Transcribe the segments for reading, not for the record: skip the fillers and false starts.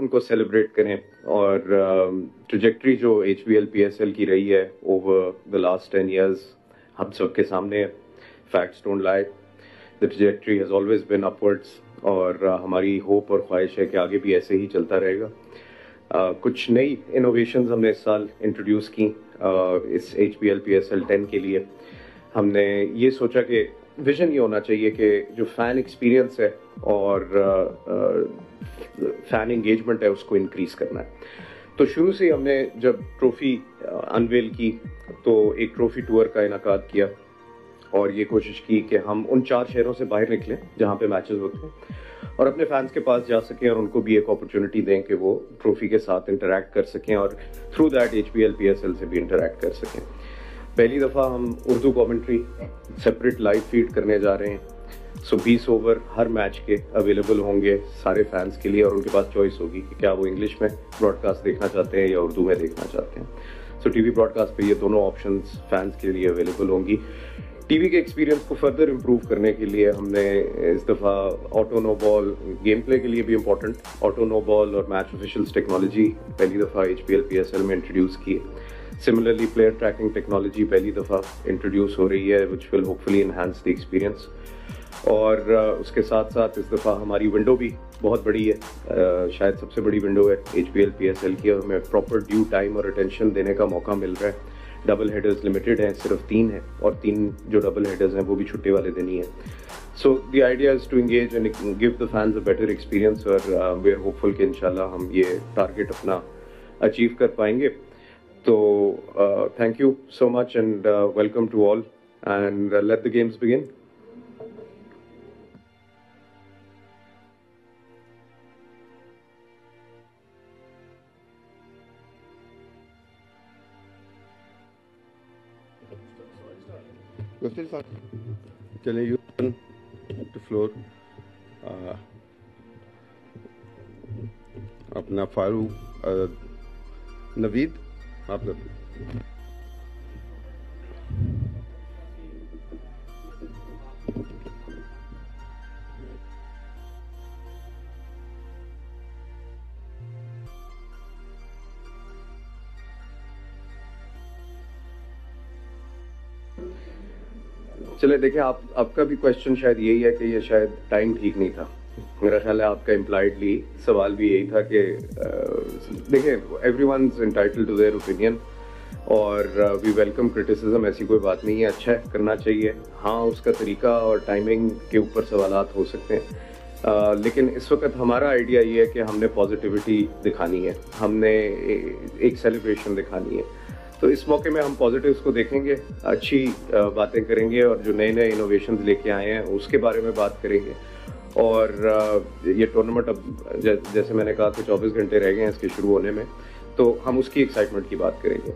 उनको सेलिब्रेट करें। और ट्रजेक्ट्री जो HBL PSL की रही है ओवर द लास्ट 10 years हम सबके सामने है। Facts don't lie, the trajectory has always been upwards और हमारी होप और ख्वाहिश है कि आगे भी ऐसे ही चलता रहेगा। कुछ नई इनोवेशंस हमने इस साल इंट्रोड्यूस की इस HBL PSL 10 के लिए। हमने ये सोचा कि विजन ये होना चाहिए कि जो फ़ैन एक्सपीरियंस है और फ़ैन एंगेजमेंट है उसको इंक्रीज़ करना है। तो शुरू से हमने जब ट्रॉफ़ी अनवेल की तो एक ट्रॉफ़ी टूर का इनकाद किया और ये कोशिश की कि हम उन 4 शहरों से बाहर निकलें जहाँ पे मैचेस होते हैं और अपने फैंस के पास जा सकें और उनको भी एक अपॉर्चुनिटी दें कि वो ट्रॉफ़ी के साथ इंटरैक्ट कर सकें और थ्रू दैट HBL PSL से भी इंटरैक्ट कर सकें। पहली दफ़ा हम Urdu commentary separate live feed करने जा रहे हैं। सो 20 ओवर हर मैच के अवेलेबल होंगे सारे फैंस के लिए और उनके पास चॉइस होगी कि क्या वो इंग्लिश में ब्रॉडकास्ट देखना चाहते हैं या उर्दू में देखना चाहते हैं। सो टीवी ब्रॉडकास्ट पे ये दोनों ऑप्शंस फैंस के लिए अवेलेबल होंगी। टीवी के एक्सपीरियंस को फर्दर इम्प्रूव करने के लिए हमने इस दफ़ा auto no ball game play के लिए भी इम्पोर्टेंट ऑटो नो बॉल और मैच ऑफिशियल्स टेक्नोलॉजी पहली दफ़ा HBL PSL में इंट्रोड्यूस की है। सिमिलरली प्लेयर ट्रैकिंग टेक्नोलॉजी पहली दफ़ा इंट्रोड्यूस हो रही है which will hopefully enhance the experience. और उसके साथ साथ इस दफ़ा हमारी विंडो भी बहुत बड़ी है, शायद सबसे बड़ी विंडो है HBL PSL की और हमें प्रॉपर ड्यू टाइम और अटेंशन देने का मौका मिल रहा है। डबल हेडर्स लिमिटेड हैं, सिर्फ 3 हैं और 3 जो डबल हेडर्स हैं वो भी छुट्टी वाले दिन ही हैं। So the idea is to engage and give the fans a better experience और वी आर होपफुल कि इंशाल्लाह हम ये टारगेट अपना अचीव कर पाएंगे। तो thank you so much and welcome to all and let the games begin. Can you open the floor? अपना फारूक नवीद आप लोग चले देखिए, आपका भी क्वेश्चन शायद यही है कि ये शायद टाइम ठीक नहीं था। मेरा ख्याल है आपका इम्प्लाइडली सवाल भी यही था कि देखिए everyone is entitled to their opinion और वी वेलकम क्रिटिसिज्म, ऐसी कोई बात नहीं है, अच्छा है, करना चाहिए। हाँ, उसका तरीका और टाइमिंग के ऊपर सवालात हो सकते हैं, लेकिन इस वक्त हमारा आइडिया ये है कि हमने पॉजिटिविटी दिखानी है, हमने एक सेलिब्रेशन दिखानी है। तो इस मौके में हम पॉजिटिव्स को देखेंगे, अच्छी बातें करेंगे और जो नए नए इनोवेशंस लेके आए हैं उसके बारे में बात करेंगे। और ये टूर्नामेंट अब जैसे मैंने कहा कि 24 घंटे रह गए हैं इसके शुरू होने में, तो हम उसकी एक्साइटमेंट की बात करेंगे।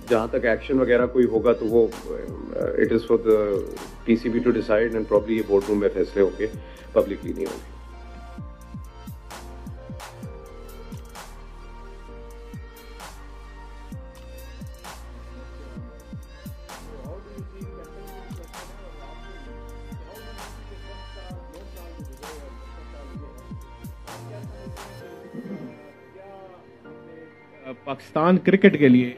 जहाँ तक एक्शन वगैरह कोई होगा तो वो it is for the PCB to decide and probably ये बोर्ड रूम में फैसले होंगे, पब्लिकली नहीं होंगे। पाकिस्तान क्रिकेट के लिए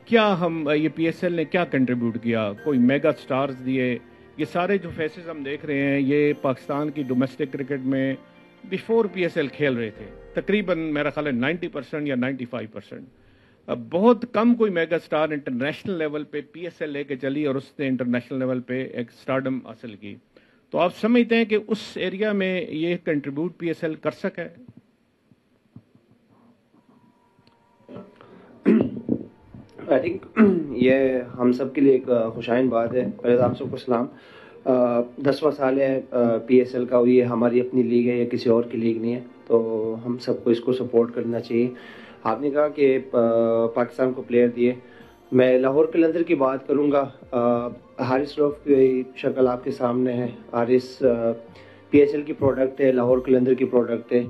क्या हम ये PSL ने क्या कंट्रीब्यूट किया, कोई मेगा स्टार्स दिए? ये सारे जो फेसेस हम देख रहे हैं ये पाकिस्तान की डोमेस्टिक क्रिकेट में बिफोर PSL खेल रहे थे, तकरीबन मेरा ख्याल है 90% या 95%। अब बहुत कम कोई मेगा स्टार इंटरनेशनल लेवल पे PSL लेके चली और उसने इंटरनेशनल लेवल पे एक स्टारडम हासिल की। तो आप समझते हैं कि उस एरिया में ये कंट्रीब्यूट PSL कर सके? आई थिंक ये हम सब के लिए एक खुशाइन बात है। पहले तो आप सबको सलाम। 10वां साल है PSL का, ये हमारी अपनी लीग है, ये किसी और की लीग नहीं है, तो हम सबको इसको सपोर्ट करना चाहिए। आपने कहा कि पाकिस्तान को प्लेयर दिए, मैं लाहौर कलंदर की बात करूँगा। हारिस रऊफ की शक्ल आपके सामने है। हारिस PSL की प्रोडक्ट है, लाहौर कलंदर की प्रोडक्ट है,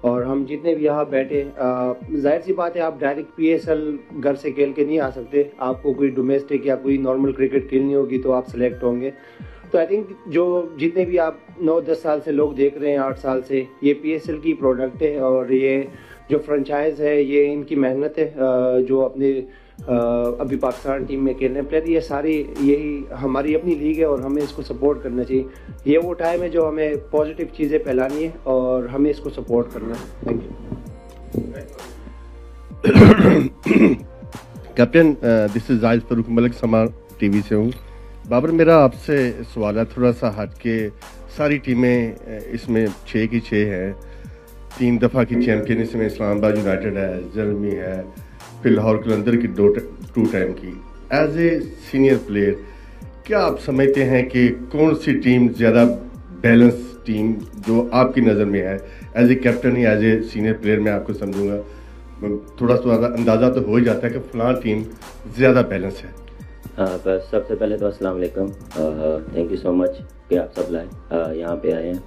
और हम जितने भी यहाँ बैठे, जाहिर सी बात है आप डायरेक्ट PSL घर से खेल के नहीं आ सकते, आपको कोई डोमेस्टिक या कोई नॉर्मल क्रिकेट खेलनी होगी तो आप सेलेक्ट होंगे। तो आई थिंक जो जितने भी आप 9-10 साल से लोग देख रहे हैं, 8 साल से, ये PSL की प्रोडक्ट है और ये जो फ्रेंचाइज है ये इनकी मेहनत है। जो अपने अभी पाकिस्तान टीम में खेलने प्लेयर, ये सारी यही हमारी अपनी लीग है और हमें इसको सपोर्ट करना चाहिए। ये वो टाइम है जो हमें पॉजिटिव चीज़ें फैलानी है और हमें इसको सपोर्ट करना है। Thank you captain. This is Zahid Farooq Malik, समा टीवी से हूँ। बाबर, मेरा आपसे सवाल है थोड़ा सा हट के। सारी टीमें इसमें 6 की 6 हैं, 3 दफ़ा की चैम्पियन इसमें इस्लामाबाद यूनाइटेड है, जर्मी है, फिर लाहौर कलंदर की 2 टाइम की। एज ए सीनियर प्लेयर क्या आप समझते हैं कि कौन सी टीम ज़्यादा बैलेंस टीम जो आपकी नज़र में है? एज ए कैप्टन या एज ए सीनियर प्लेयर मैं आपको समझूंगा, थोड़ा सा अंदाज़ा तो हो ही जाता है कि फ़लाँ टीम ज़्यादा बैलेंस है। बस सबसे पहले तो अस्सलाम वालेकुम, थैंक यू सो मच कि आप सब लाए यहाँ पे आए हैं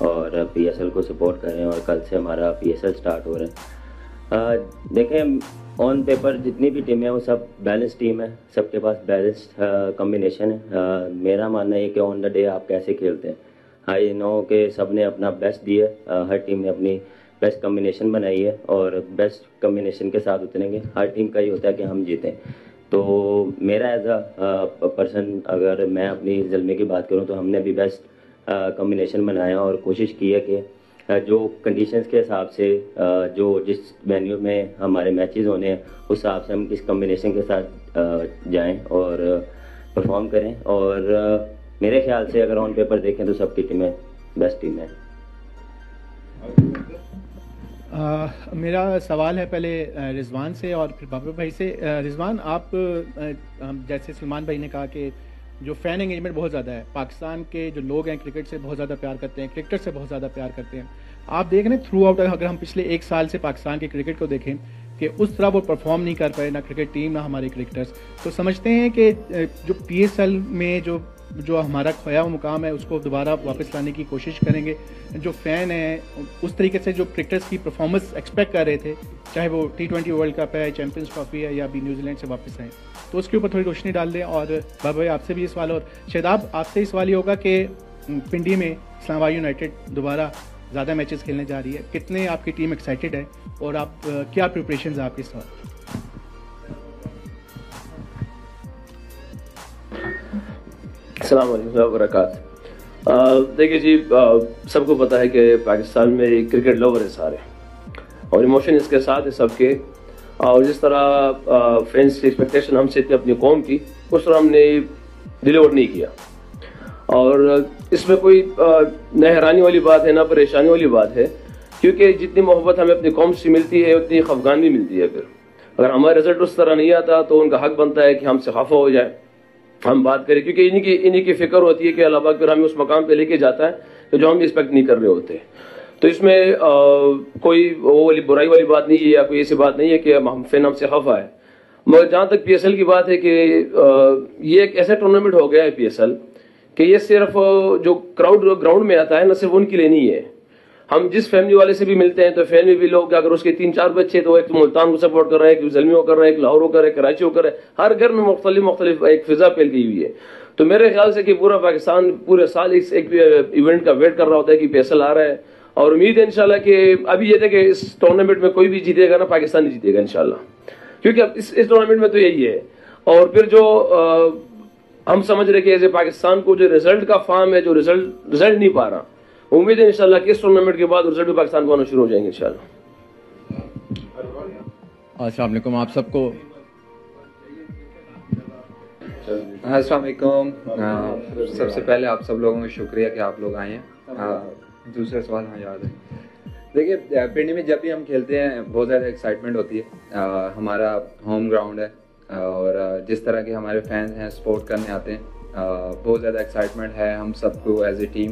और PSL को सपोर्ट कर रहे हैं। और कल से हमारा PSL स्टार्ट हो रहा है। देखें, ऑन पेपर जितनी भी टीमें हैं वो सब बैलेंस टीम है, सबके पास बैलेंस्ड कॉम्बिनेशन है। मेरा मानना है कि ऑन द डे आप कैसे खेलते हैं, आई नो कि सब ने अपना बेस्ट दिया, हर टीम ने अपनी बेस्ट कॉम्बिनेशन बनाई है और बेस्ट कॉम्बिनेशन के साथ उतरेंगे। हर टीम का ही होता है कि हम जीतें। तो मेरा एज अ पर्सन अगर मैं अपनी ज़ल्मे की बात करूं तो हमने भी बेस्ट कॉम्बिनेशन बनाया और कोशिश की है कि जो कंडीशंस के हिसाब से जो जिस वेन्यू में हमारे मैचेस होने हैं उस हिसाब से हम किस कॉम्बिनेशन के साथ जाएं और परफॉर्म करें। और मेरे ख्याल से अगर ऑन पेपर देखें तो सबकी टीमें बेस्ट टीम है। मेरा सवाल है पहले रिजवान से और फिर बाबर भाई से। रिजवान, आप जैसे सलमान भाई ने कहा कि जो फ़ैन एंगेजमेंट बहुत ज़्यादा है, पाकिस्तान के जो लोग हैं क्रिकेट से बहुत ज़्यादा प्यार करते हैं, क्रिकेटर से बहुत ज़्यादा प्यार करते हैं। आप देख रहे हैं थ्रू आउट, अगर हम पिछले 1 साल से पाकिस्तान के क्रिकेट को देखें कि उस तरह वो परफॉर्म नहीं कर पाए, ना क्रिकेट टीम ना हमारे क्रिकेटर्स, तो समझते हैं कि जो PSL में जो हमारा खोया हुआ मुकाम है उसको दोबारा वापस लाने की कोशिश करेंगे। जो फ़ैन हैं उस तरीके से जो क्रिकेटर्स की परफॉर्मेंस एक्सपेक्ट कर रहे थे, चाहे वो T20 वर्ल्ड कप है, चैम्पियंस ट्रॉफी है या अभी न्यूजीलैंड से वापस आए, तो उसके ऊपर थोड़ी रोशनी डाल दें। और बाबा भाई आपसे भी ये सवाल, और शायद आपसे ये सवाल ये होगा कि पिंडी में इस्लामाबाद यूनाइटेड दोबारा ज़्यादा मैचेस खेलने जा रही है, कितने आपकी टीम एक्साइटेड है और आप क्या प्रिपरेशन है आपके इस वक्त? अस्सलाम वालेकुम वबरकातुहू। देखिए जी, सबको पता है कि पाकिस्तान में क्रिकेट लवर है सारे और इमोशन इसके साथ है सबके। और जिस तरह फैंस की एक्सपेक्टेशन हमसे थी अपनी कौम की, उस तरह हमने डिलीवर नहीं किया। और इसमें कोई न हैरानी वाली बात है ना परेशानी वाली बात है, क्योंकि जितनी मोहब्बत हमें अपनी कौम से मिलती है उतनी खफगान भी मिलती है। फिर अगर हमारा रिजल्ट उस तरह नहीं आता तो उनका हक बनता है कि हमसे खफा हो जाए, हम बात करें, क्योंकि इन्हीं की फिक्र होती है कि अल्लाह पाक फिर हमें उस मकाम पे लेके जाता है तो जो हम एक्सपेक्ट नहीं कर रहे होते। तो इसमें कोई वो वाली बुराई वाली बात नहीं है या कोई ऐसी बात नहीं है कि हम फैन हमसे खफा है। मगर जहाँ तक PSL की बात है कि ये एक ऐसा टूर्नामेंट हो गया है PSL कि ये सिर्फ जो क्राउड ग्राउंड में आता है ना, सिर्फ उनके लिए नहीं है। हम जिस फैमिली वाले से भी मिलते हैं तो फैमिली भी लोग, अगर उसके 3-4 बच्चे, तो एक मुल्तान को सपोर्ट कर रहे हैं, एक जलमी को कर रहे हैं, एक लाहौर को कर रहे हैं, कराची को कर रहे हैं। हर घर में मुख्तलिफ एक फिजा फैल गई हुई है। तो मेरे ख्याल से कि पूरा पाकिस्तान पूरे साल इस एक इवेंट का वेट कर रहा होता है कि PSL आ रहा है। और उम्मीद है इंशाल्लाह कि अभी ये थे कि इस टूर्नामेंट में कोई भी जीतेगा ना, पाकिस्तान ही जीतेगा इंशाल्लाह, क्योंकि अब इस टूर्नामेंट में तो यही है। और फिर जो हम समझ रहे कि ऐसे पाकिस्तान को जो रिजल्ट का फार्म है, जो रिजल्ट नहीं पा रहा, उम्मीद है इंशाल्लाह कि इस टूर्नामेंट के बाद रिजल्ट भी पाकिस्तान को आना शुरू हो जाएंगे इंशाल्लाह। अस्सलाम वालेकुम आप सबको। अस्सलाम वालेकुम। सबसे पहले आप सब लोगों का शुक्रिया कि आप लोग आए हैं। दूसरा सवाल, हाँ याद है। देखिए, पिंडी में जब भी हम खेलते हैं बहुत ज़्यादा एक्साइटमेंट होती है। हमारा होम ग्राउंड है और जिस तरह के हमारे फैंस हैं सपोर्ट करने आते हैं, बहुत ज़्यादा एक्साइटमेंट है हम सबको एज ए टीम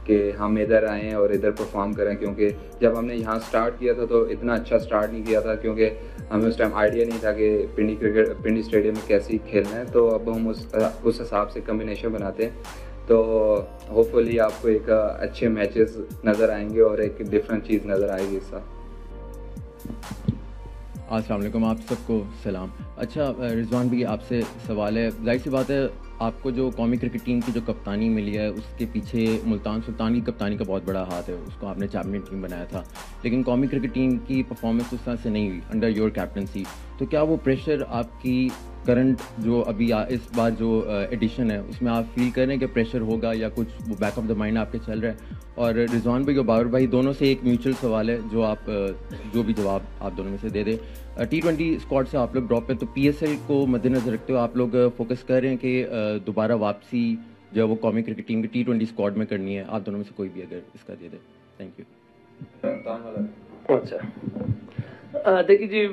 कि हम इधर आएँ और इधर परफॉर्म करें। क्योंकि जब हमने यहाँ स्टार्ट किया था तो इतना अच्छा स्टार्ट नहीं किया था, क्योंकि हमें उस टाइम आइडिया नहीं था कि पिंडी स्टेडियम में कैसे खेलना है। तो अब हम उस हिसाब से कम्बिनेशन बनाते हैं। तो होपफुली आपको एक अच्छे मैचेस नज़र आएंगे और एक डिफरेंट चीज़ नज़र आएगी इस साल। अस्सलाम वालेकुम आप सबको सलाम। अच्छा रिजवान भी आपसे सवाल है, जाहिर सी बात है आपको जो कौमी क्रिकेट टीम की जो कप्तानी मिली है उसके पीछे मुल्तान सुल्तान की कप्तानी का बहुत बड़ा हाथ है। उसको आपने चैम्पियन टीम बनाया था, लेकिन कौमी क्रिकेट टीम की परफॉर्मेंस उस तरह से नहीं हुई अंडर योर कैप्टनसी। तो क्या वो प्रेशर आपकी करंट जो अभी इस बार जो एडिशन है उसमें आप फील कर रहे हैं कि प्रेशर होगा, या कुछ वो बैक ऑफ द माइंड आपके चल रहा है? और रिजवान भाई और बाबर भाई दोनों से एक म्यूचुअल सवाल है, जो आप जो भी जवाब आप दोनों में से दे दें। T20 स्क्वाड से आप लोग ड्रॉप है, तो PSL को मद्देनजर रखते हुए आप लोग फोकस कर रहे हैं कि दोबारा वापसी जो वो कौमी क्रिकेट टीम की T20 स्क्वाड में करनी है? आप दोनों में से कोई भी अगर इसका दे दे। Thank you. अच्छा, देखिए जी,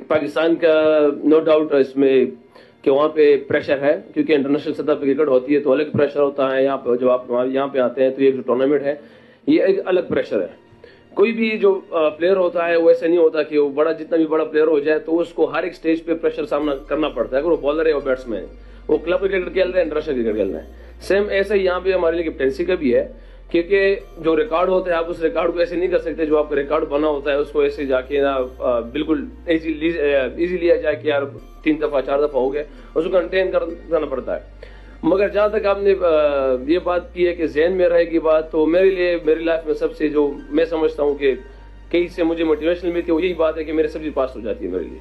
पाकिस्तान का नो डाउट इसमें कि वहाँ पे प्रेशर है, क्योंकि इंटरनेशनल सतह पे क्रिकेट होती है तो अलग प्रेशर होता है। यहाँ पे जब आप यहाँ पे आते हैं तो ये जो टूर्नामेंट है ये एक अलग प्रेशर है। कोई भी जो प्लेयर होता है वो ऐसे नहीं होता कि वो बड़ा, जितना भी बड़ा प्लेयर हो जाए तो उसको हर एक स्टेज पे प्रेशर सामना करना पड़ता है। अगर वो बॉलर है, वो बैट्समैन है, वो क्लब क्रिकेट खेल रहे हैं, इंटरनेशनल क्रिकेट खेल रहे हैं, सेम ऐसे ही यहाँ पे हमारे लिए कैप्टेंसी का भी है। क्योंकि जो रिकॉर्ड होता है आप उस रिकॉर्ड को ऐसे नहीं कर सकते, जो आपका रिकॉर्ड बना होता है उसको ऐसे जाके ना बिल्कुल इजी लिया जाए कि यार 3 दफा 4 दफा हो गया, उसको कंटेन करना पड़ता है। मगर जहाँ तक आपने ये बात की है कि जहन में रहेगी बात, तो मेरे लिए मेरी लाइफ में सबसे जो मैं समझता हूँ कि कहीं से मुझे मोटिवेशन मिलती है वो यही बात है कि मेरे सब्जी पास हो जाती है मेरे लिए।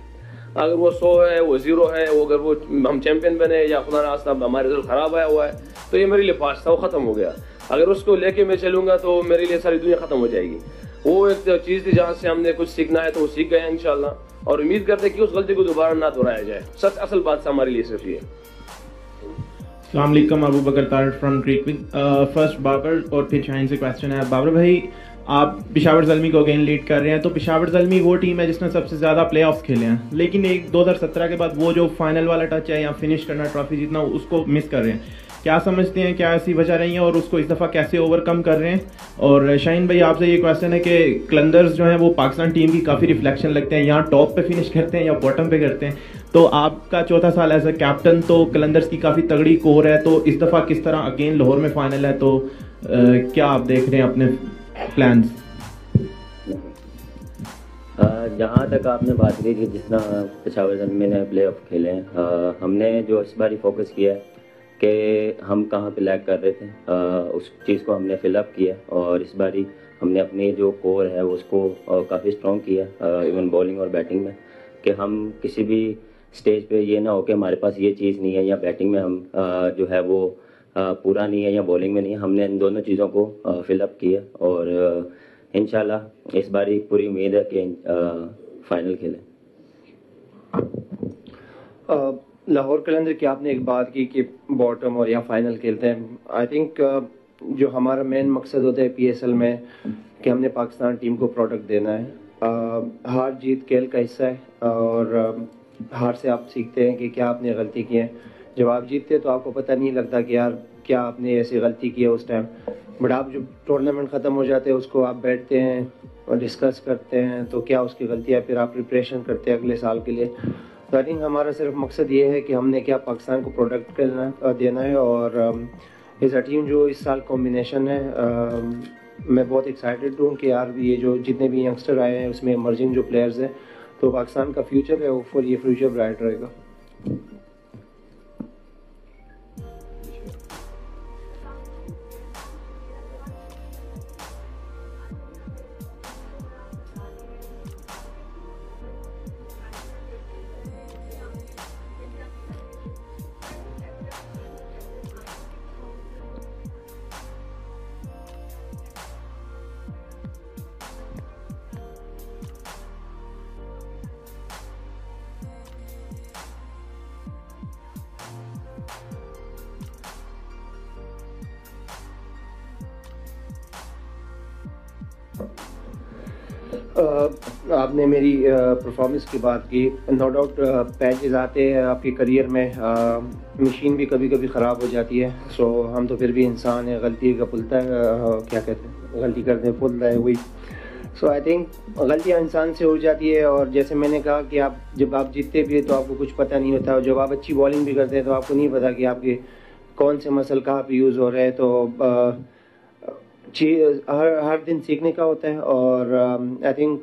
अगर वो 100 है, वो 0 है, वो अगर वो हम चैंपियन बने या खुदा ना खास्ता हमारे रिजल्ट खराब आया हुआ है तो ये मेरे लिए पास था, वो खत्म हो गया। अगर उसको लेके मैं चलूंगा तो मेरे लिए सारी दुनिया खत्म हो जाएगी। वो एक चीज़ थी जहाँ से हमने कुछ सीखना है तो वो सीख गए इंशाल्लाह, और उम्मीद करते हैं कि उस गलती को दोबारा ना दोहराया जाए। सच असल बात हमारे लिए सिर्फ ये। अस्सलाम वालेकुम, अबू बकर तारिक फ्रॉम क्रिकविक। फर्स्ट बाबर और फिर शाहीन से क्वेश्चन है। बाबर भाई, आप पेशावर ज़ल्मी को अगेन लीड कर रहे हैं, तो पेशावर ज़ल्मी वो टीम है जिसने सबसे ज़्यादा प्लेऑफ्स खेले हैं, लेकिन एक 2017 के बाद वो जो फाइनल वाला टच है या फिनिश करना, ट्रॉफी जीतना, उसको मिस कर रहे हैं। क्या समझते हैं, क्या ऐसी वजह रही है और उसको इस दफ़ा कैसे ओवरकम कर रहे हैं? और शाहीन भाई, आपसे ये क्वेश्चन है कि कलंदर्स जो हैं वो पाकिस्तान टीम की काफ़ी रिफ्लेक्शन लगते हैं, यहाँ टॉप पे फिनिश करते हैं या बॉटम पे करते हैं, तो आपका चौथा साल एज अ कैप्टन, तो कलंदर्स की काफ़ी तगड़ी कोर है, तो इस दफ़ा किस तरह, अगेन लाहौर में फाइनल है, तो क्या आप देख रहे हैं अपने प्लान्स? जहाँ तक आपने बात की कि जिस तरह पेशावर ज़ल्मी ने प्ले ऑफ खेले हैं, हमने जो इस बार फोकस किया है कि हम कहाँ पे लैग कर रहे थे, उस चीज़ को हमने फिलअप किया, और इस बारी हमने अपनी जो कोर है उसको काफ़ी स्ट्रॉन्ग किया, इवन बॉलिंग और बैटिंग में, कि हम किसी भी स्टेज पे ये ना हो कि हमारे पास ये चीज़ नहीं है, या बैटिंग में हम जो है वो पूरा नहीं है, या बॉलिंग में नहीं है। हमने इन दोनों चीज़ों को फिलअप किया, और इंशाल्लाह इस बारी पूरी उम्मीद है कि फाइनल खेलें। लाहौर कलंदर की आपने एक बात की कि बॉटम और या फाइनल खेलते हैं। आई थिंक जो हमारा मेन मकसद होता है PSL में कि हमने पाकिस्तान टीम को प्रोडक्ट देना है। हार जीत खेल का हिस्सा है, और हार से आप सीखते हैं कि क्या आपने गलती की है। जब आप जीतते हैं तो आपको पता नहीं लगता कि यार क्या आपने ऐसी गलती की है उस टाइम, बट आप जब टूर्नामेंट ख़त्म हो जाते हैं उसको आप बैठते हैं और डिस्कस करते हैं तो क्या उसकी गलतियाँ, फिर आप प्रिपरेशन करते हैं अगले साल के लिए। तो आई थिंक हमारा सिर्फ मकसद ये है कि हमने क्या पाकिस्तान को प्रोडक्ट करना देना है, और इस टीम जो इस साल कॉम्बिनेशन है, मैं बहुत एक्साइटेड हूँ कि यार ये जो जितने भी यंगस्टर आए हैं उसमें इमर्जिंग जो प्लेयर्स हैं, तो पाकिस्तान का फ्यूचर है, होपफुल ये फ्यूचर ब्राइट रहेगा। आपने मेरी परफॉर्मेंस की बात की, नो डाउट पैचेस आते हैं आपके करियर में, मशीन भी कभी कभी ख़राब हो जाती है, सो हम तो फिर भी इंसान है, गलती का पुलता है, क्या कहते हैं, गलती करते हैं पुलता है, वही। सो आई थिंक गलतियाँ इंसान से हो जाती है, और जैसे मैंने कहा कि आप जब आप जीतते भी तो आपको कुछ पता नहीं होता, और जब आप अच्छी बॉलिंग भी करते हैं तो आपको नहीं पता कि आपके कौन से मसल कहाँ पे यूज़ हो रहे हैं। तो हर दिन सीखने का होता है, और आई थिंक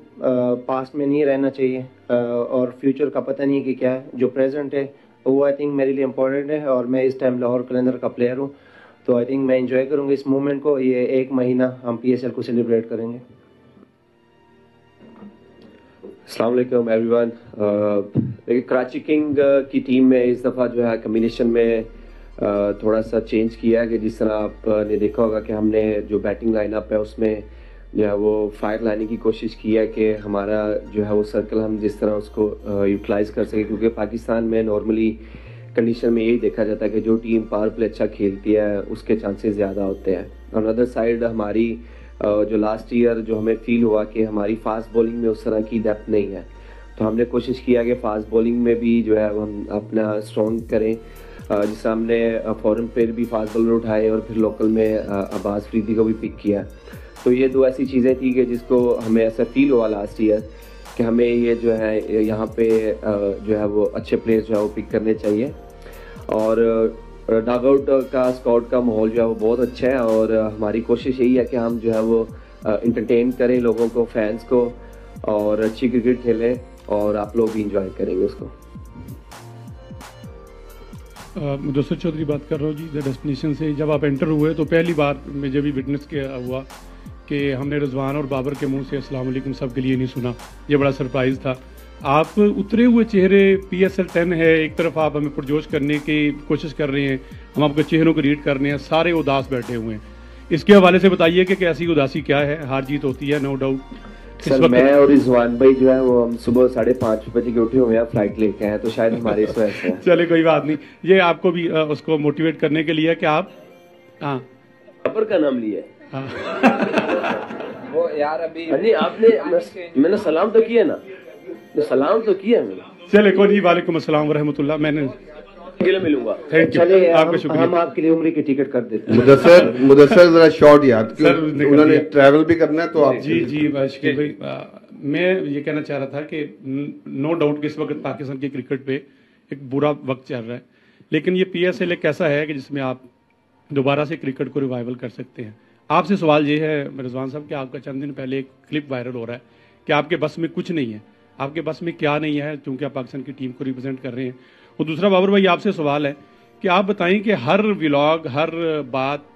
पास्ट में नहीं रहना चाहिए, और फ्यूचर का पता नहीं कि क्या है। जो प्रेजेंट है वो आई थिंक मेरे लिए इम्पोर्टेंट है, और मैं इस टाइम लाहौर कलंदर का प्लेयर हूँ, तो आई थिंक मैं इंजॉय करूँगा इस मोमेंट को। ये 1 महीना हम PSL को सेलिब्रेट करेंगे। अस्सलाम वालेकुम एवरीवन। देखिए कराची किंग की टीम में इस दफ़ा जो है कम्बिनेशन में थोड़ा सा चेंज किया है कि जिस तरह आपने देखा होगा कि हमने जो बैटिंग लाइनअप है उसमें जो है वो फायर लाने की कोशिश की है कि हमारा जो है वो सर्कल हम जिस तरह उसको यूटिलाइज़ कर सके, क्योंकि पाकिस्तान में नॉर्मली कंडीशन में यही देखा जाता है कि जो टीम पावर प्ले अच्छा खेलती है उसके चांसेस ज़्यादा होते हैं। ऑन अदर साइड हमारी जो लास्ट ईयर जो हमें फील हुआ कि हमारी फास्ट बॉलिंग में उस तरह की डेप्थ नहीं है, तो हमने कोशिश किया कि फास्ट बॉलिंग में भी जो है हम अपना स्ट्रॉन्ग करें। जिससे हमने फॉरेन प्लेयर भी फास्ट बॉलर उठाए और फिर लोकल में अब्बास फरीदी को भी पिक किया। तो ये 2 ऐसी चीज़ें थी कि जिसको हमें ऐसा फील हुआ लास्ट ईयर कि हमें ये जो है यहाँ पे जो है वो अच्छे प्लेयर्स जो है वो पिक करने चाहिए। और डगआउट का स्कॉट का माहौल जो है वो बहुत अच्छा है, और हमारी कोशिश यही है कि हम जो है वो इंटरटेन करें लोगों को, फैंस को, और अच्छी क्रिकेट खेलें और आप लोग भी इंजॉय करेंगे उसको। मुदस्सिर चौधरी बात कर रहा हूँ जी, द डेस्टिनेशन से। जब आप एंटर हुए तो पहली बार मुझे भी विटनेस किया हुआ कि हमने रिजवान और बाबर के मुंह से अस्सलाम वालेकुम सब के लिए नहीं सुना। ये बड़ा सरप्राइज़ था। आप उतरे हुए चेहरे, PSL 10 है, एक तरफ आप हमें पुरजोश करने की कोशिश कर रहे हैं, हम आपके चेहरों को रीड कर रहे हैं, सारे उदास बैठे हुए हैं। इसके हवाले से बताइए कि कैसी उदासी क्या है? हार जीत होती है नो डाउट। सर मैं और रिजवान भाई जो है वो हम सुबह 5:30 बजे के उठे हुए हैं, फ्लाइट लेके हैं, तो शायद हमारे इस वजह से चले कोई बात नहीं। ये आपको भी उसको मोटिवेट करने के लिए कि आप बाबर का नाम लिया वो यार अभी नहीं आपने, मैंने सलाम तो किया ना, सलाम तो किया मैंने। चले कोई नहीं, वालेकुम अस्सलाम वरहमतुल्लाह। मैंने मिलूंगा। थैंक यू, आपका शुक्रिया। हम आपके लिए उम्र की टिकट कर देते हैं। मुदस्सिर जरा शॉर्ट याद, उन्होंने ट्रैवल भी करना है तो आप जी शकील भाई, मैं ये कहना चाह रहा था कि नो डाउट कि इस वक्त पाकिस्तान की क्रिकेट पे एक बुरा वक्त चल रहा है, लेकिन ये PSL एक ऐसा है कि जिसमें आप दोबारा से क्रिकेट को रिवाइवल कर सकते हैं। आपसे सवाल ये है रिजवान साहब कि आपका चंद दिन पहले एक क्लिप वायरल हो रहा है कि आपके बस में कुछ नहीं है। आपके बस में क्या नहीं है, क्योंकि आप पाकिस्तान की टीम को रिप्रेजेंट कर रहे हैं? और दूसरा बाबर भाई आपसे सवाल है कि आप बताएं कि हर व्लॉग, हर बात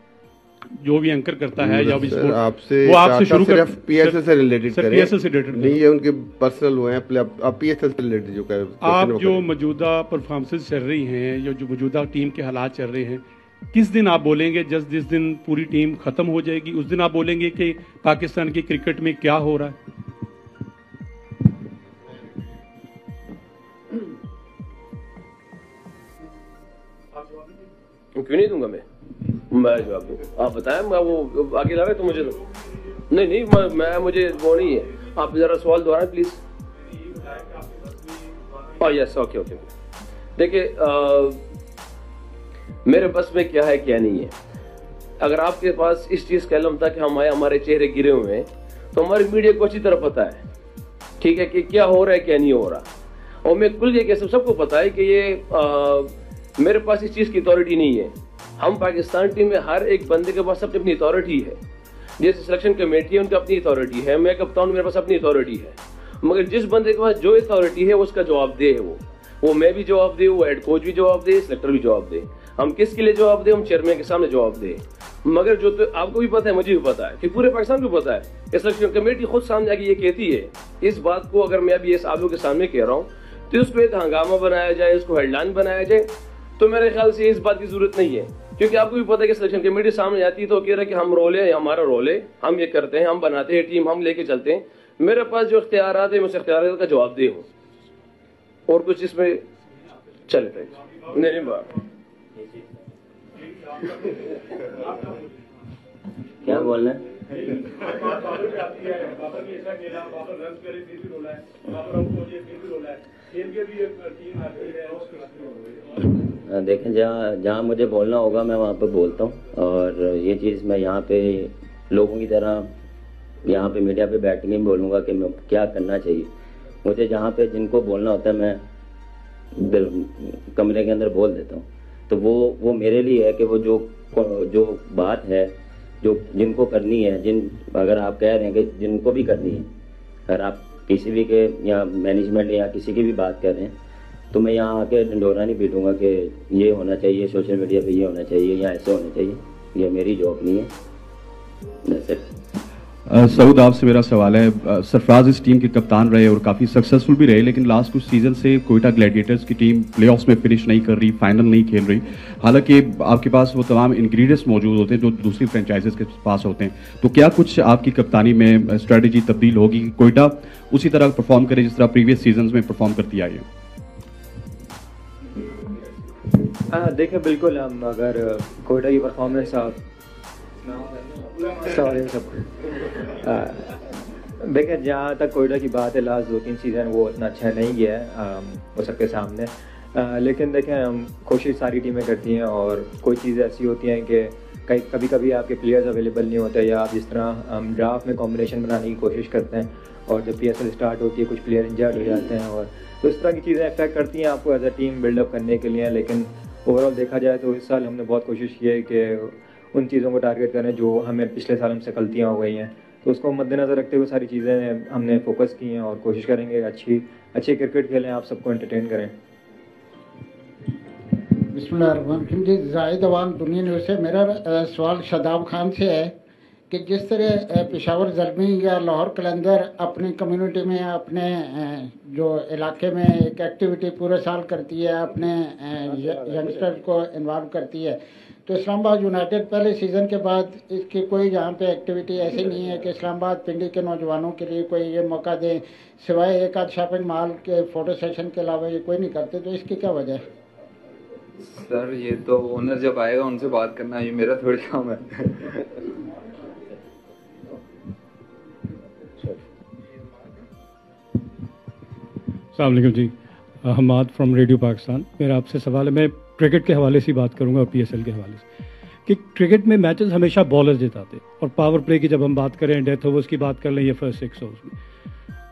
जो भी एंकर करता है या भी आपसे वो आपसे शुरू कर PSL से रिलेटेड करें। PSL से रिलेटेड नहीं, ये उनके पर्सनल हुए हैं, आप PSL से रिलेटेड जो कर आप जो मौजूदा परफॉर्मेंसेस चल रही हैं या जो मौजूदा टीम के हालात चल रहे हैं, किस दिन आप बोलेंगे? जिस दिन पूरी टीम खत्म हो जाएगी उस दिन आप बोलेंगे कि पाकिस्तान की क्रिकेट में क्या हो रहा है? क्यों नहीं दूंगा मैं जवाब दूँ। आप बताएं, मैं वो आगे ला रहे तो मुझे नहीं मैं मुझे वो नहीं है। आप जरा सवाल दोहराएं प्लीज। Yes okay. देखिए मेरे बस में क्या है क्या नहीं है। अगर आपके पास इस चीज का इल्म था कि हमारे चेहरे गिरे हुए हैं, तो हमारी मीडिया को अच्छी तरह पता है, ठीक है, कि क्या हो रहा है क्या नहीं हो रहा। और मैं कुल ये कह सबको पता है कि ये मेरे पास इस चीज़ की अथॉरिटी नहीं है। हम पाकिस्तान टीम में हर एक बंदे के पास अपनी अथॉरिटी है। जैसे सिलेक्शन कमेटी है उनकी अपनी अथॉरिटी है, मैं कप्तान मेरे पास अपनी अथॉरिटी है, मगर जिस बंदे के पास जो अथॉरिटी है उसका जवाब दे है वो मैं भी जवाब दे, वो हेड कोच भी जवाब दे, सिलेक्टर भी जवाब दे। हम किसके लिए जवाब दे? हम चेयरमैन के सामने जवाब दे। मगर जो तो आपको भी पता है, मुझे भी पता है, कि पूरे पाकिस्तान को पता है, सिलेक्शन कमेटी खुद सामने आके ये कहती है। इस बात को अगर मैं अभी इस आप लोगों के सामने कह रहा हूँ तो उस पर एक हंगामा बनाया जाए, उसको हेडलाइन बनाया जाए, तो मेरे ख्याल से इस बात की जरूरत नहीं है। क्योंकि आपको भी पता है कि सिलेक्शन कमेटी सामने आती है तो कह रहा है कि हम रोल है, हमारा रोल है, हम ये करते हैं, हम बनाते हैं टीम, हम लेके चलते हैं। मेरे पास जो इख्तियारात है मैं उस इख्तियारात का जवाब दे हूँ, और कुछ इसमें चलते नहीं बात। क्या बोलना है? देखें, जहाँ मुझे बोलना होगा मैं वहाँ पे बोलता हूँ, और ये चीज़ मैं यहाँ पे लोगों की तरह यहाँ पे मीडिया पे बैठ के नहीं बोलूँगा कि मैं क्या करना चाहिए। मुझे जहाँ पे जिनको बोलना होता है मैं कमरे के अंदर बोल देता हूँ। तो वो मेरे लिए है कि वो जो बात है जो जिनको करनी है, अगर आप कह रहे हैं कि जिनको भी करनी है, अगर आप किसी भी के या मैनेजमेंट या किसी की भी बात कर रहे हैं, तो मैं यहाँ आके ढिंढोरा नहीं पीटूंगा कि ये होना चाहिए, सोशल मीडिया पे ये होना चाहिए या ऐसे होना चाहिए। ये मेरी जॉब नहीं है। That's it. सऊद, आपसे मेरा सवाल है, सरफराज इस टीम के कप्तान रहे और काफ़ी सक्सेसफुल भी रहे, लेकिन लास्ट कुछ सीजन से कोयटा ग्लैडिएटर्स की टीम प्लेऑफ्स में फिनिश नहीं कर रही, फाइनल नहीं खेल रही। हालांकि आपके पास वो तमाम इंग्रेडिएंट्स मौजूद होते हैं जो दूसरी फ्रेंचाइजेस के पास होते हैं, तो क्या कुछ आपकी कप्तानी में स्ट्रेटजी तब्दील होगी कि कोयटा उसी तरह परफॉर्म करे जिस तरह प्रीवियस सीजन में परफॉर्म करती आई है? देखिए, बिल्कुल हम अगर कोयटा की परफॉर्मेंस देखिए, जहाँ तक कोयटा की बात है, लास्ट 2-3 सीज़न वो इतना अच्छा नहीं गया है वो सबके सामने, लेकिन देखें हम कोशिश सारी टीमें करती हैं और कोई चीज़ें ऐसी होती हैं कि कभी कभी आपके प्लेयर्स अवेलेबल नहीं होते, या आप जिस तरह हम ड्राफ्ट में कॉम्बिनेशन बनाने की कोशिश करते हैं और जब PSL स्टार्ट होती है कुछ प्लेयर इंजर्ड हो जाते हैं, और तो इस तरह की चीज़ें अफेक्ट करती हैं आपको एज अ टीम बिल्डअप करने के लिए। लेकिन ओवरऑल देखा जाए तो इस साल हमने बहुत कोशिश की है कि उन चीज़ों को टारगेट करें जो हमें पिछले साल हमसे गलतियाँ हो गई हैं, तो उसको मद्देनज़र रखते हुए सारी चीज़ें हमने फोकस की हैं और कोशिश करेंगे अच्छी क्रिकेट खेलें, आप सबको एंटरटेन करें। बिस्मिल्लाहिर्रहमानिर्रहीम जी, जाहिद अवान दुनिया न्यूज़ से। मेरा सवाल शादाब खान से है कि जिस तरह पेशावर ज़ल्मी या लाहौर कलंदर अपनी कम्युनिटी में अपने जो इलाके में एक एक्टिविटी पूरे साल करती है, अपने यंगस्टर को इन्वॉल्व करती है, तो इस्लामाबाद यूनाइटेड पहले सीज़न के बाद इसकी कोई यहाँ पे एक्टिविटी ऐसी नहीं है कि इस्लामाबाद पिंडी के नौजवानों के लिए कोई ये मौका दें, सिवाय एक आध शॉपिंग मॉल के फ़ोटो सेशन के अलावा ये कोई नहीं करते, तो इसकी क्या वजह है? सर ये तो ओनर जब आएगा उनसे बात करना, ये मेरा थोड़ी काम है। अस्सलाम वालेकुम जी, हमाद फ्रॉम रेडियो पाकिस्तान। मेरा आपसे सवाल है, मैं क्रिकेट के हवाले से बात करूंगा और PSL के हवाले से, कि क्रिकेट में मैचेस हमेशा बॉलर जिताते, और पावर प्ले की जब हम बात करें, डेथ ओवर्स की बात कर लें या फर्स्ट 6 ओवर्स में,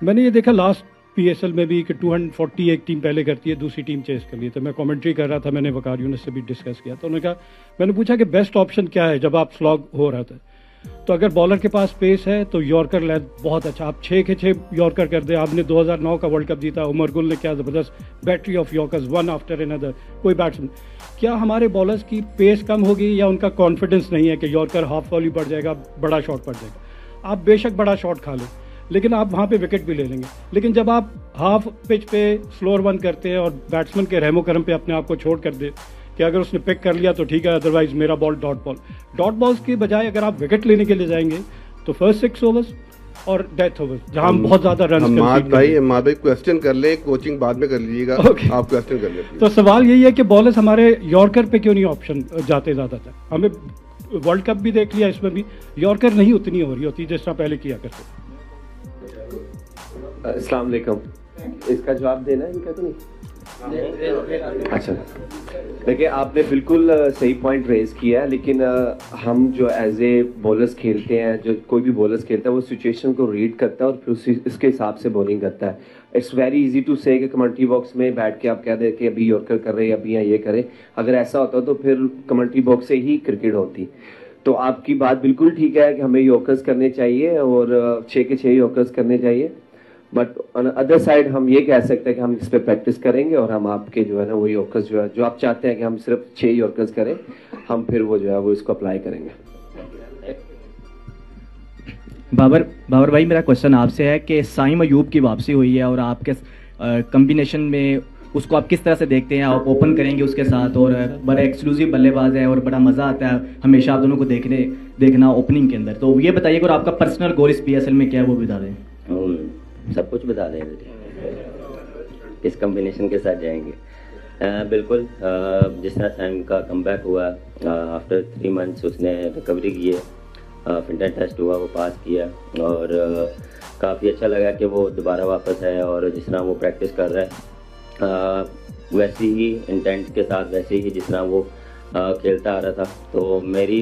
मैंने ये देखा लास्ट PSL में भी कि 240 एक टीम पहले करती है, दूसरी टीम चेस कर ली। तो मैं कमेंट्री कर रहा था, मैंने वकार यूनिस से भी डिस्कस किया, तो उन्होंने कहा, मैंने पूछा कि बेस्ट ऑप्शन क्या है जब आप स्लॉग हो रहा था, तो अगर बॉलर के पास पेस है तो यॉर्कर लेंथ बहुत अच्छा, आप 6 के 6 यॉर्कर कर दे। आपने 2009 का वर्ल्ड कप जीता, उमर गुल ने क्या ज़बरदस्त battery of yorkers, one after another, कोई बैट्समैन। क्या हमारे बॉलर्स की पेस कम होगी या उनका कॉन्फिडेंस नहीं है कि यॉर्कर हाफ वॉली बढ़ जाएगा, बड़ा शॉट पड़ जाएगा? आप बेशक बड़ा शॉट खा लें, लेकिन आप वहाँ पे विकेट भी ले लेंगे। लेकिन जब आप हाफ पिच पे स्लोअर वन करते हैं और बैट्समैन के रहमो करम पे अपने आप को छोड़ कर दे कि अगर उसने पिक कर लिया तो ठीक है, अदरवाइज मेरा बॉल डॉट बॉल्स के बजाय अगर आप विकेट लेने के लिए जाएंगे तो फर्स्ट 6 ओवर्स और डेथ ओवर्स, जहां हम बहुत ज्यादा रन भाई क्वेश्चन कर ले, कोचिंग बाद में कर लीजिएगा। आप क्वेश्चन कर ले। तो सवाल यही है कि बॉलर्स हमारे यॉर्कर पे क्यों नहीं ऑप्शन जाते ज्यादातर? हमें वर्ल्ड कप भी देख लिया, इसमें भी यॉर्कर नहीं उतनी हो रही होती जिस तरह पहले किया करते। अस्सलाम वालेकुम, इसका जवाब देना है क्या? तो नहीं, अच्छा देखिए, आपने बिल्कुल सही पॉइंट रेज किया है, लेकिन हम जो एज ए बॉलर्स खेलते हैं, जो कोई भी बॉलर्स खेलता है वो सिचुएशन को रीड करता है और फिर इसके हिसाब से बॉलिंग करता है। इट्स वेरी इजी टू से कि कमेंट्री बॉक्स में बैठ के आप कह दें कि अभी यॉर्कर कर रहे हैं, अभी यहाँ ये करें। अगर ऐसा होता तो फिर कमेंट्री बॉक्स से ही क्रिकेट होती। तो आपकी बात बिल्कुल ठीक है कि हमें यॉर्कर्स करने चाहिए और 6 के 6 यॉर्कर्स करने चाहिए, बट ऑन अदर साइड हम ये कह सकते हैं कि हम इस पर प्रैक्टिस करेंगे और हम आपके जो है ना वो यॉर्कर्स जो है, जो आप चाहते हैं कि हम सिर्फ 6 यॉर्कर्स करें, हम फिर वो जो है वो इसको अप्लाई करेंगे। बाबर भाई, मेरा क्वेश्चन आपसे है कि साइम अयूब की वापसी हुई है और आपके कम्बिनेशन में उसको आप किस तरह से देखते हैं? आप ओपन करेंगे उसके साथ, और बड़ा एक्सक्लूसिव बल्लेबाज है और बड़ा मज़ा आता है हमेशा आप दोनों को देखना ओपनिंग के अंदर। तो ये बताइए और आपका पर्सनल गोल इस PSL में क्या है, वो बता दें। सब कुछ बता दें, किस कम्बिनेशन के साथ जाएंगे। बिल्कुल, जिस तरह सैम का कमबैक हुआ आफ्टर 3 मंथ्स, उसने रिकवरी की है, फिटनेस टेस्ट हुआ, वो पास किया और काफ़ी अच्छा लगा कि वो दोबारा वापस है और जिस तरह वो प्रैक्टिस कर रहा है वैसे ही इंटेंट के साथ, वैसे ही जिस तरह वो खेलता आ रहा था। तो मेरी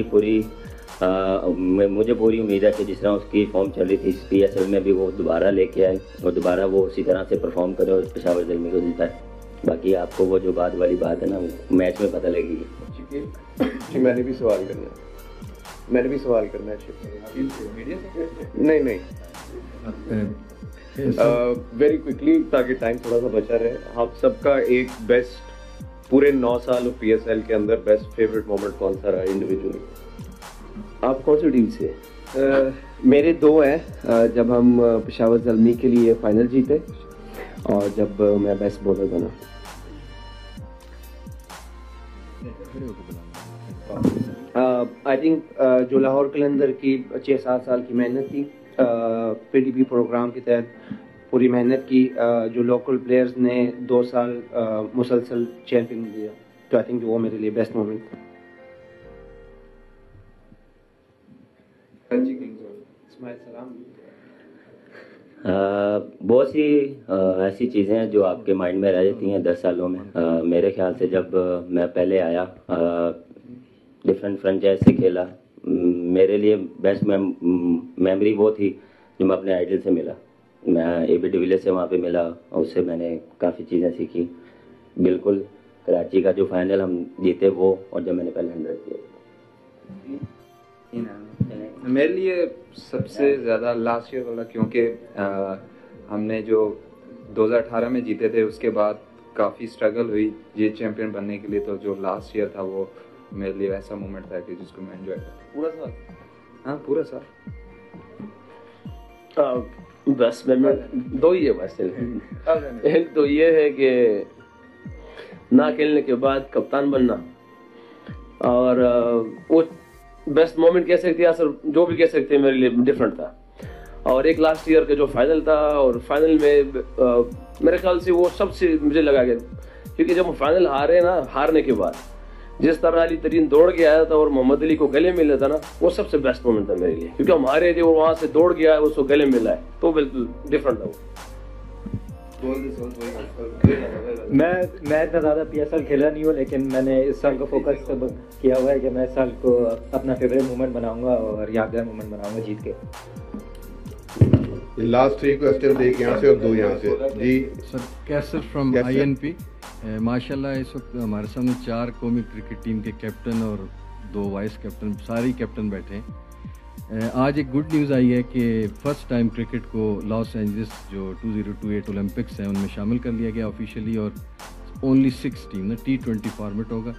मुझे पूरी उम्मीद है कि जिस तरह उसकी फॉर्म चल रही थी इस PSL में भी वो दोबारा लेके आए और दोबारा वो उसी तरह से परफॉर्म करे और पेशावर ज़ल्मी को जिताए। बाकी आपको वो जो बाद वाली बात है ना, मैच में पता लगेगी। जी मैंने भी सवाल करना है। नहीं वेरी क्विकली ताकि टाइम थोड़ा सा बचा रहे, आप सबका एक बेस्ट पूरे 9 साल ऑफ PSL के अंदर बेस्ट फेवरेट मोमेंट कौन सा रहा इंडिविजुअली? आप कौन सी टीम से? मेरे 2 हैं, जब हम पेशावर ज़ल्मी के लिए फाइनल जीते और जब मैं बेस्ट बॉलर बना। आई थिंक जो लाहौर कलंदर की 6-7 साल की मेहनत थी, PDP प्रोग्राम के तहत पूरी मेहनत की, जो लोकल प्लेयर्स ने 2 साल मुसलसल चैंपियन दिया, तो आई थिंक वो मेरे लिए बेस्ट मोमेंट था। बहुत सी ऐसी चीज़ें हैं जो आपके माइंड में रह जाती हैं 10 सालों में। मेरे ख्याल से जब मैं पहले आया, डिफरेंट फ्रेंचाइज से खेला, मेरे लिए बेस्ट मेमोरी वो थी जो मैं अपने आइडल से मिला। मैं AB डिविलियर्स से वहाँ पे मिला और उससे मैंने काफ़ी चीज़ें सीखी। बिल्कुल कराची का जो फाइनल हम जीते वो, और जब मैंने पहले 100 किया। मेरे लिए सबसे ज़्यादा लास्ट ईयर वाला, क्योंकि हमने जो 2018 में जीते थे उसके बाद काफ़ी स्ट्रगल हुई ये चैंपियन बनने के लिए, तो जो लास्ट ईयर था वो मेरे लिए ऐसा मोमेंट था कि जिसको मैं एंजॉय करता। पूरा साल? हाँ पूरा साल। बस मैं 2 ही है बस। एक तो ये है कि ना खेलने के बाद कप्तान बनना, और वो बेस्ट मोमेंट कह सकते हैं सर, जो भी कह सकते हैं, मेरे लिए डिफरेंट था। और एक लास्ट ईयर का जो फाइनल था, और फाइनल में मेरे ख्याल से वो सबसे मुझे लगा कि, क्योंकि जब हम फाइनल हारे ना, हारने के बाद जिस तरह अली तरीन दौड़ के आया था और मोहम्मद अली को गले मिला था ना, वो सबसे बेस्ट मोमेंट था मेरे लिए, क्योंकि हम हारे थे और वहाँ से दौड़ गया है, उसको गले मिला है, तो बिल्कुल डिफरेंट था वो। मैं इतना ज़्यादा PSL खेला नहीं हूँ, लेकिन मैंने इस साल को फोकस किया हुआ है कि मैं इस साल को अपना फेवरेट मोमेंट बनाऊंगा और यादगार मोमेंट बनाऊंगा जीत के। लास्ट 3 क्वेश्चन एक यहाँ से और 2 यहाँ से। जी सर, कैसर फ्रॉम INP। माशाल्लाह इस वक्त हमारे सामने 4 कौमी क्रिकेट टीम के कैप्टन और 2 वाइस कैप्टन, सारे कैप्टन बैठे हैं। आज एक गुड न्यूज़ आई है कि फ़र्स्ट टाइम क्रिकेट को लॉस एंजलिस जो 2028 ओलंपिक्स हैं उनमें शामिल कर लिया गया ऑफिशियली, और ओनली 6 टीम ना, T20 फॉर्मेट होगा,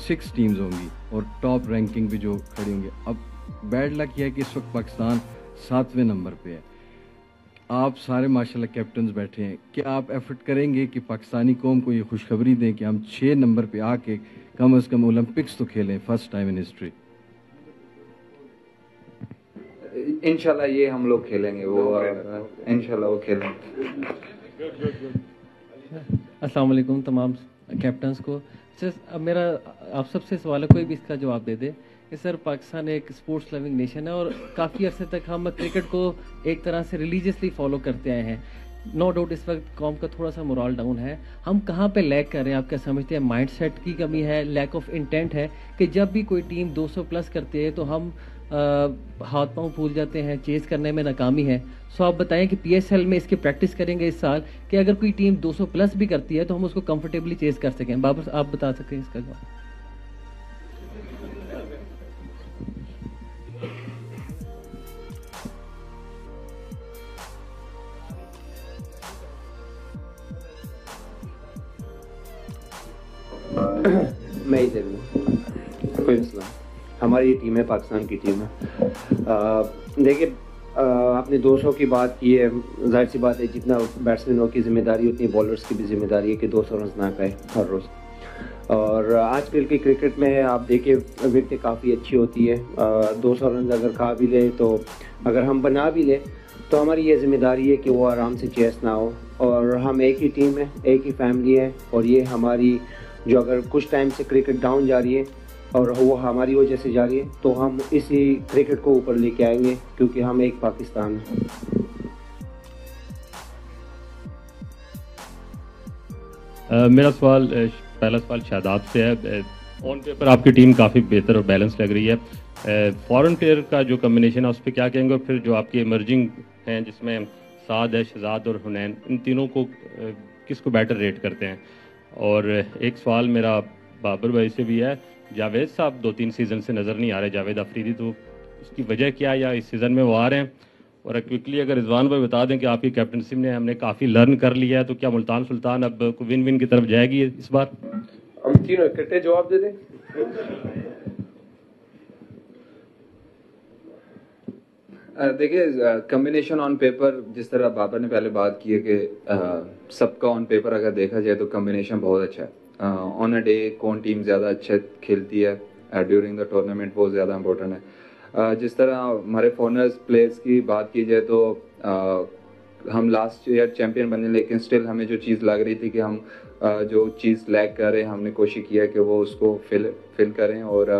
6 टीम्स होंगी और टॉप रैंकिंग भी जो खड़ी होंगी। अब बैड लक यह है कि इस वक्त पाकिस्तान 7वें नंबर पे है। आप सारे माशाल्लाह कैप्टन्स बैठे हैं, क्या आप एफर्ट करेंगे कि पाकिस्तानी कौम को ये खुशखबरी दें कि हम 6 नंबर पे आके कम से कम ओलंपिक्स तो खेलें फर्स्ट टाइम इन हिस्ट्री? इंशाल्लाह ये हम लोग खेलेंगे, वो इंशाल्लाह वो खेलेंगे। अस्सलाम वालेकुम तमाम कैप्टन्स को। सर अब मेरा आप सबसे सवाल है, कोई भी इसका जवाब दे दे कि सर पाकिस्तान एक स्पोर्ट्स लविंग नेशन है और काफ़ी अरसे तक हम क्रिकेट को एक तरह से रिलीजियसली फॉलो करते आए हैं। नो डाउट इस वक्त कौम का थोड़ा सा मोरल डाउन है, हम कहाँ पे लैग कर रहे हैं? आप क्या समझते हैं माइंड सेट की कमी है, लैक ऑफ इंटेंट है कि जब भी कोई टीम 200 प्लस करती है तो हम हाथ पांव फूल जाते हैं, चेज़ करने में नाकामी है? सो आप बताएं कि PSL में इसकी प्रैक्टिस करेंगे इस साल कि अगर कोई टीम 200 प्लस भी करती है तो हम उसको कंफर्टेबली चेज़ कर सकें। बाबर आप बता सकते हैं इसका जवाब? मैं ही दे दूँ, कोई मसला। हमारी टीम है, पाकिस्तान की टीम है। देखिए आपने 200 की बात की है, जाहिर सी बात है जितना बैट्समैनों की जिम्मेदारी उतनी बॉलर्स की भी जिम्मेदारी है कि 200 रन ना करें हर रोज़। और आजकल के क्रिकेट में आप देखिए विकेट काफ़ी अच्छी होती है, 200 रन अगर खा भी ले तो अगर हम बना भी ले तो हमारी ये जिम्मेदारी है कि वो आराम से चेस ना हो। और हम एक ही टीम है, एक ही फैमिली है, और ये हमारी जो अगर कुछ टाइम से क्रिकेट डाउन जा रही है और वो हमारी वजह से जा रही है तो हम इसी क्रिकेट को ऊपर लेके आएंगे, क्योंकि हम एक पाकिस्तान हैं। मेरा सवाल पहला सवाल शादाब से है। ऑन पेपर आपकी टीम काफ़ी बेहतर और बैलेंस लग रही है, फॉरेन प्लेयर का जो कम्बिनेशन है उस पर क्या कहेंगे? और फिर जो आपकी इमर्जिंग हैं जिसमें साद है, शहजाद और हुनैन, इन तीनों को किसको बेटर रेट करते हैं? और एक सवाल मेरा बाबर भाई से भी है, जावेद साहब 2-3 सीज़न से नज़र नहीं आ रहे, जावेद अफरीदी, तो इसकी वजह क्या है या इस सीज़न में वो आ रहे हैं? और क्विकली अगर रिजवान भाई बता दें कि आपकी कैप्टनसी में हमने काफ़ी लर्न कर लिया है, तो क्या मुल्तान सुल्तान अब विन विन की तरफ जाएगी इस बार? हम तीनों इकट्ठे जवाब दे दें। देखिए, कम्बिनेशन ऑन पेपर, जिस तरह बाबर ने पहले बात की है कि सबका ऑन पेपर अगर देखा जाए तो कम्बिनेशन बहुत अच्छा है। ऑन अ डे कौन टीम ज़्यादा अच्छा खेलती है ड्यूरिंग द टूर्नामेंट, वो ज़्यादा इंपॉर्टेंट है। जिस तरह हमारे फॉरनर्स प्लेयर्स की बात की जाए तो हम लास्ट ईयर चैंपियन बने, लेकिन स्टिल हमें जो चीज़ लग रही थी कि हम जो चीज़ लैग कर रहे हैं, हमने कोशिश किया कि वो उसको फिल करें। और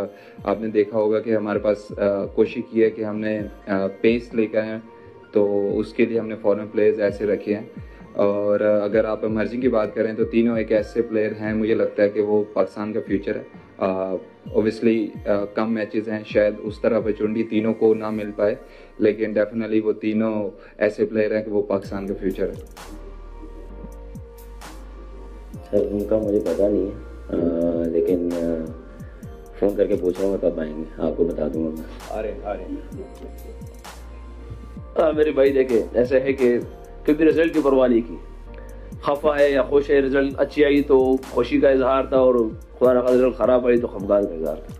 आपने देखा होगा कि हमारे पास कोशिश की है कि हमने पेस लेकर आए, तो उसके लिए हमने फॉरेन प्लेयर्स ऐसे रखे हैं। और अगर आप इमर्जिंग की बात करें तो तीनों एक ऐसे प्लेयर हैं, मुझे लगता है कि वो पाकिस्तान का फ्यूचर है। ओबियसली कम मैचेस हैं, शायद उस तरह अपॉर्चुनिटी तीनों को ना मिल पाए, लेकिन डेफिनेटली वो तीनों ऐसे प्लेयर हैं कि वो पाकिस्तान का फ्यूचर है। सर उनका मुझे पता नहीं है, लेकिन फ़ोन करके पूछ रहा हूँ कब आएंगे, आपको बता दूंगा मैं। आ रहे मेरे भाई, देखे ऐसे है कि कभी रिजल्ट की परवाह नहीं की, खफा है या खुश है। रिजल्ट अच्छी आई तो खुशी का इजहार था, और खुदा ना रिजल्ट ख़राब आई तो खफगान का इजहार था।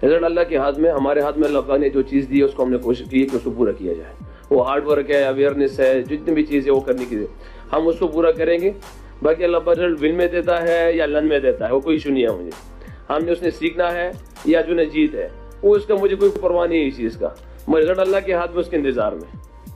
रिजल्ट अल्लाह के हाथ में, हमारे हाथ में। अल्लाह ने जो चीज़ दी है उसको हमने कोशिश की है कि उसको पूरा किया जाए। वो हार्ड वर्क है, अवेयरनेस है, जितनी भी चीज़ है वो करने की, हम उसको पूरा करेंगे। बाकी अल्लाह पर रिजल्ट विन में देता है या लन में देता है, वो कोई इशू नहीं है मुझे। हमने उसने सीखना है या जो ने जीत है, वो इसका मुझे कोई परवाह नहीं है इस चीज़ का। मैं रिजल्ट अल्लाह के हाथ में, उसके इंतज़ार में।